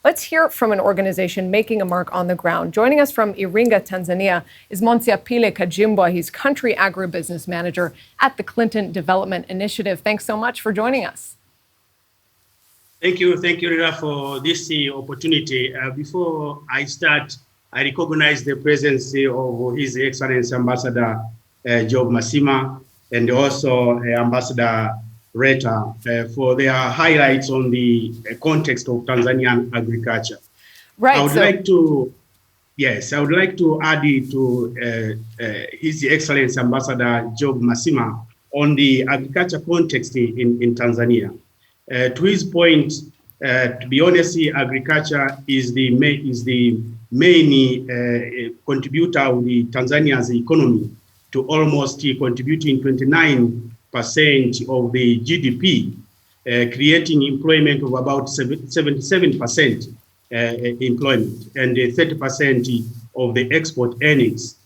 Let's hear from an organization making a mark on the ground. Joining us from Iringa, Tanzania is Monsiapile Kajimbwa. He's country agribusiness manager at the Clinton Development Initiative. Thanks so much for joining us. Thank you, Rita, for this opportunity. Before I start, I recognize the presence of His Excellency Ambassador Job Masima and also Ambassador Reta for their highlights on the context of Tanzanian agriculture. Right. I would like to add to His Excellency Ambassador Job Masima on the agriculture context in Tanzania. To his point, to be honest, agriculture is the main contributor of the Tanzania's economy, to almost contributing 29% of the GDP, creating employment of about 77% employment and 30% of the export earnings.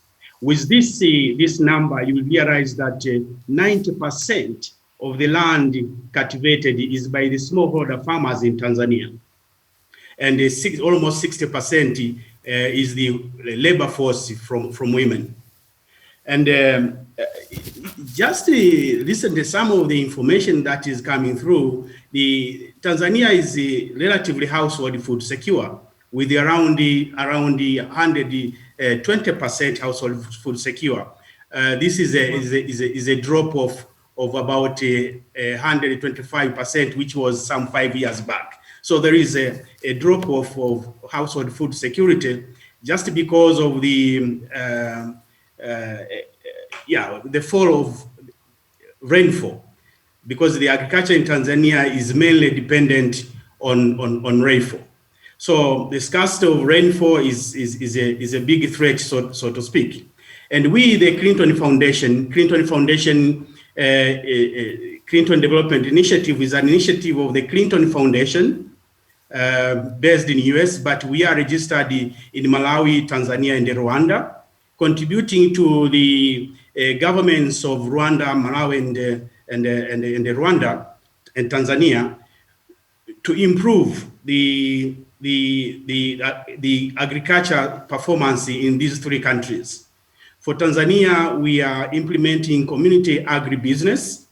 With this number, you will realize that 90% of the land cultivated is by the smallholder farmers in Tanzania, and almost 60% is the labor force from women. And just listen to some of the information that is coming through. Tanzania is relatively household food secure, with around 120% household food secure. This is a drop of about 125%, which was some 5 years back. So there is a drop of household food security just because of the fall of rainfall, because the agriculture in Tanzania is mainly dependent on rainfall. So the scarcity of rainfall is a big threat, so to speak. And we, the Clinton Development Initiative, is an initiative of the Clinton Foundation based in the US, but we are registered in Malawi, Tanzania, and Rwanda, contributing to the governments of Rwanda, Malawi, and Rwanda and Tanzania to improve the agriculture performance in these three countries. For Tanzania, we are implementing community agribusiness,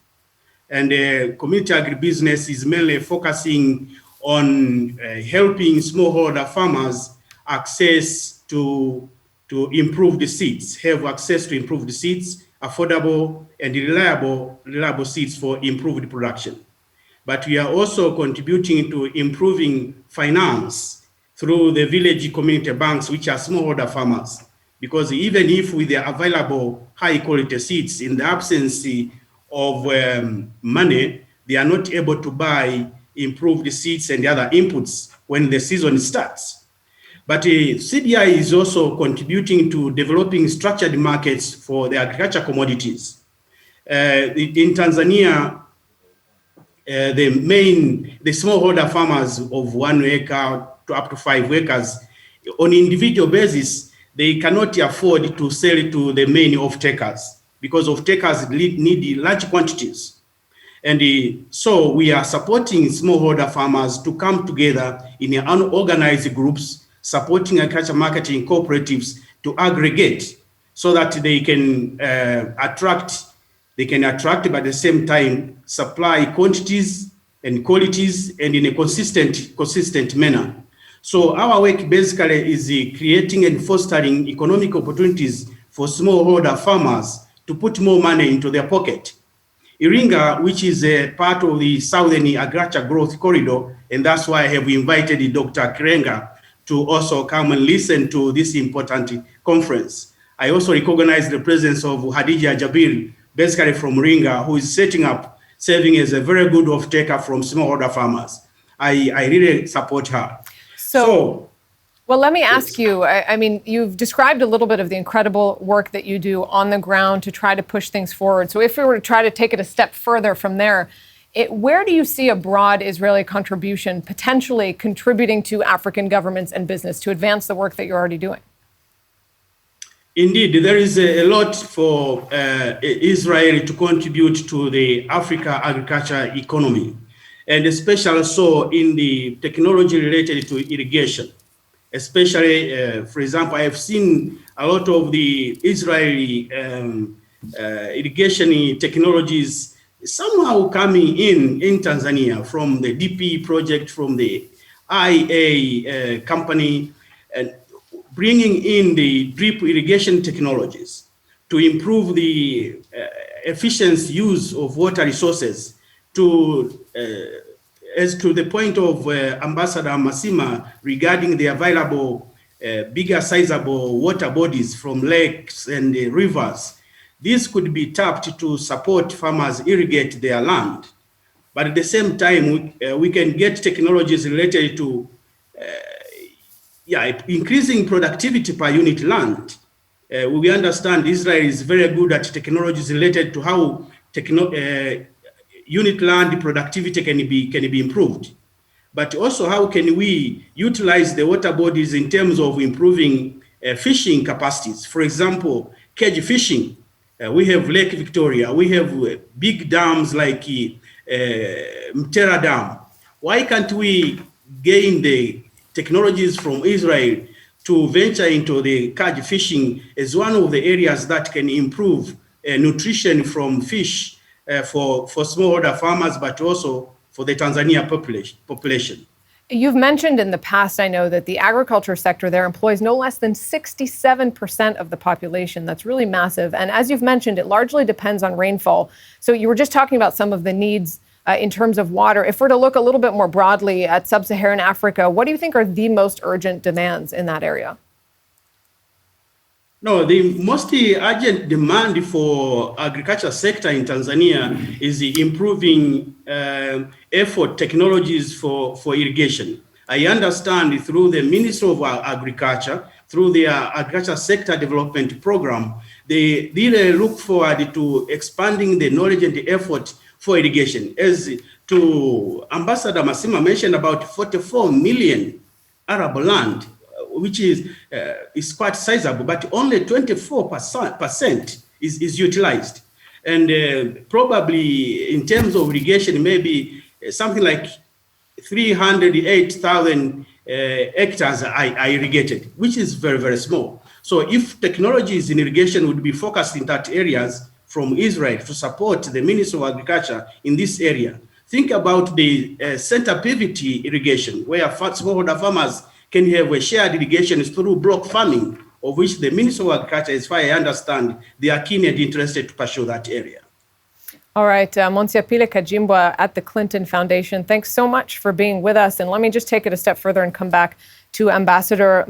and community agribusiness is mainly focusing on helping smallholder farmers access to improved seeds, have access to improved seeds, affordable and reliable seeds for improved production. But we are also contributing to improving finance through the village community banks, which are smallholder farmers. Because even if with the available high quality seeds, in the absence of money, they are not able to buy improved seeds and other inputs when the season starts. But CDI is also contributing to developing structured markets for the agriculture commodities. In Tanzania, the smallholder farmers of 1 acre to up to 5 acres, on individual basis, they cannot afford to sell it to the main off-takers, because off-takers need large quantities. And so we are supporting smallholder farmers to come together in unorganized groups, supporting agriculture marketing cooperatives to aggregate so that they can attract, but at the same time supply quantities and qualities and in a consistent manner. So our work basically is creating and fostering economic opportunities for smallholder farmers to put more money into their pocket. Iringa, which is a part of the Southern Agriculture Growth Corridor, and that's why I have invited Dr. Kirenga to also come and listen to this important conference. I also recognize the presence of Hadija Jabir, basically from Iringa, who is serving as a very good off-taker from smallholder farmers. I really support her. So, well, let me ask you, I mean, you've described a little bit of the incredible work that you do on the ground to try to push things forward. So if we were to try to take it a step further from there, where do you see a broad Israeli contribution potentially contributing to African governments and business to advance the work that you're already doing? Indeed, there is a lot for Israel to contribute to the Africa agriculture economy. and especially so in the technology related to irrigation. Especially, for example, I have seen a lot of the Israeli irrigation technologies somehow coming in Tanzania from the DP project, from the IA company, and bringing in the drip irrigation technologies to improve the efficient use of water resources to as to the point of Ambassador Masima regarding the available bigger sizable water bodies from lakes and rivers. This could be tapped to support farmers irrigate their land. But at the same time, we can get technologies related to increasing productivity per unit land. We understand Israel is very good at technologies related to how unit land productivity can be improved. But also how can we utilize the water bodies in terms of improving fishing capacities. For example, cage fishing. We have Lake Victoria. We have big dams like Mtera Dam. Why can't we gain the technologies from Israel to venture into the cage fishing as one of the areas that can improve nutrition from fish for smallholder farmers, but also for the Tanzania population. You've mentioned in the past, I know, that the agriculture sector there employs no less than 67% of the population. That's really massive. And as you've mentioned, it largely depends on rainfall. So you were just talking about some of the needs in terms of water. If we're to look a little bit more broadly at sub-Saharan Africa, what do you think are the most urgent demands in that area? No, the most urgent demand for agriculture sector in Tanzania is the improving effort technologies for irrigation. I understand through the Ministry of Agriculture, through their agriculture sector development program, they really look forward to expanding the knowledge and the effort for irrigation. As to Ambassador Masima mentioned about 44 million arable land, which is quite sizable, but only 24% is utilized. And probably in terms of irrigation, maybe something like 308,000 hectares are irrigated, which is very, very small. So if technologies in irrigation would be focused in that areas from Israel to support the Ministry of Agriculture in this area, think about the center pivot irrigation, where smallholder farmers can have a shared irrigation through block farming, of which the Ministry of Agriculture, as far as I understand, they are keen and interested to pursue that area. All right, Monsiapile Kajimbwa at the Clinton Foundation, thanks so much for being with us. And let me just take it a step further and come back to Ambassador